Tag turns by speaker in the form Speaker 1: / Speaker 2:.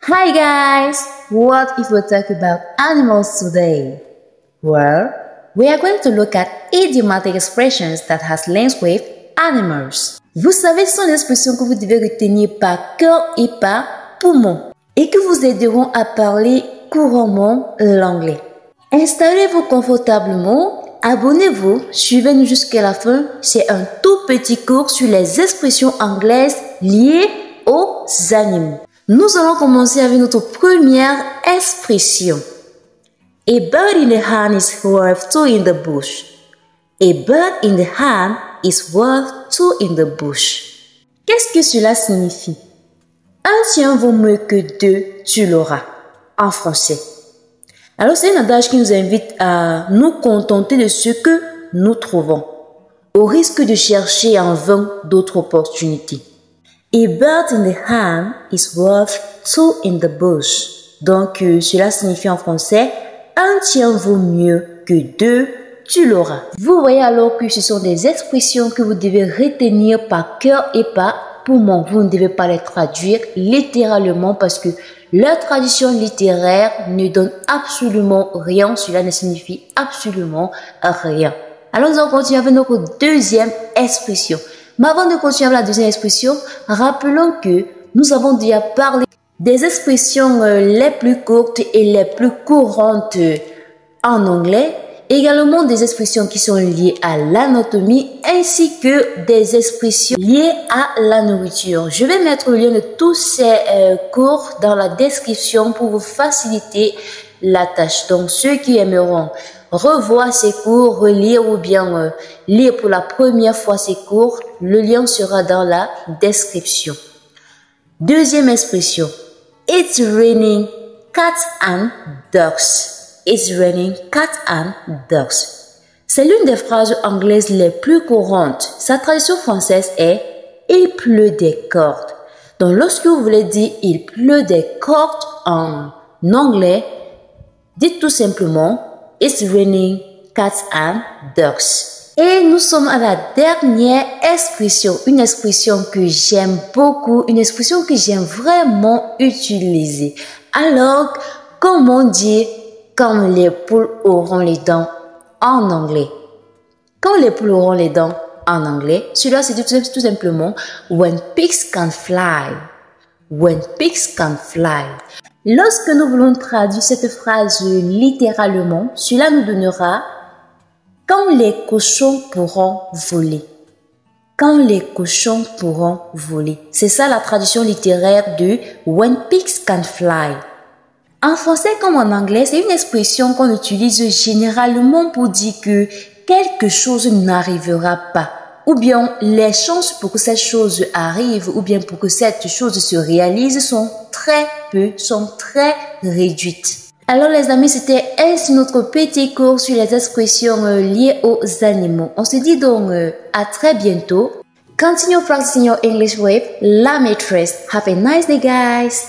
Speaker 1: Hi guys! What if we talk about animals today? Well, we are going to look at idiomatic expressions that has links with animals. Vous savez, ce sont des expressions que vous devez retenir par cœur et par poumon et qui vous aideront à parler couramment l'anglais. Installez-vous confortablement, abonnez-vous, suivez-nous jusqu'à la fin. C'est un tout petit cours sur les expressions anglaises liées aux animaux. Nous allons commencer avec notre première expression. A bird in the hand is worth two in the bush. A bird in the hand is worth two in the bush. Qu'est-ce que cela signifie? Un chien vaut mieux que deux, tu l'auras, en français. Alors c'est un adage qui nous invite à nous contenter de ce que nous trouvons, au risque de chercher en vain d'autres opportunités. A bird in the hand is worth two in the bush. Donc, cela signifie en français, un chien vaut mieux que deux, tu l'auras. Vous voyez alors que ce sont des expressions que vous devez retenir par cœur et par poumon. Vous ne devez pas les traduire littéralement parce que leur traduction littéraire ne donne absolument rien. Cela ne signifie absolument rien. Alors, nous allons continuer avec notre deuxième expression. Mais avant de continuer avec la deuxième expression, rappelons que nous avons déjà parlé des expressions les plus courtes et les plus courantes en anglais, également des expressions qui sont liées à l'anatomie ainsi que des expressions liées à la nourriture. Je vais mettre le lien de tous ces cours dans la description pour vous faciliter la tâche. Donc, ceux qui aimeront revoir ces cours, relire ou bien lire pour la première fois ces cours, le lien sera dans la description. Deuxième expression. It's raining cats and dogs. It's raining cats and dogs. C'est l'une des phrases anglaises les plus courantes. Sa traduction française est « Il pleut des cordes ». Donc, lorsque vous voulez dire « Il pleut des cordes » en anglais, dites tout simplement « It's raining cats and dogs ». Et nous sommes à la dernière expression, une expression que j'aime beaucoup, une expression que j'aime vraiment utiliser. Alors, comment dire « quand les poules auront les dents » en anglais? Quand les poules auront les dents en anglais, cela se dit tout simplement « when pigs can fly ». When pigs can fly. Lorsque nous voulons traduire cette phrase littéralement, cela nous donnera « quand les cochons pourront voler ». Quand les cochons pourront voler. C'est ça la traduction littéraire de « when pigs can fly ». En français comme en anglais, c'est une expression qu'on utilise généralement pour dire que quelque chose n'arrivera pas. Ou bien les chances pour que cette chose arrive ou bien pour que cette chose se réalise sont très réduites. Alors les amis, c'était ainsi notre petit cours sur les expressions liées aux animaux. On se dit donc à très bientôt. Continue practicing your English with la maîtresse. Have a nice day guys.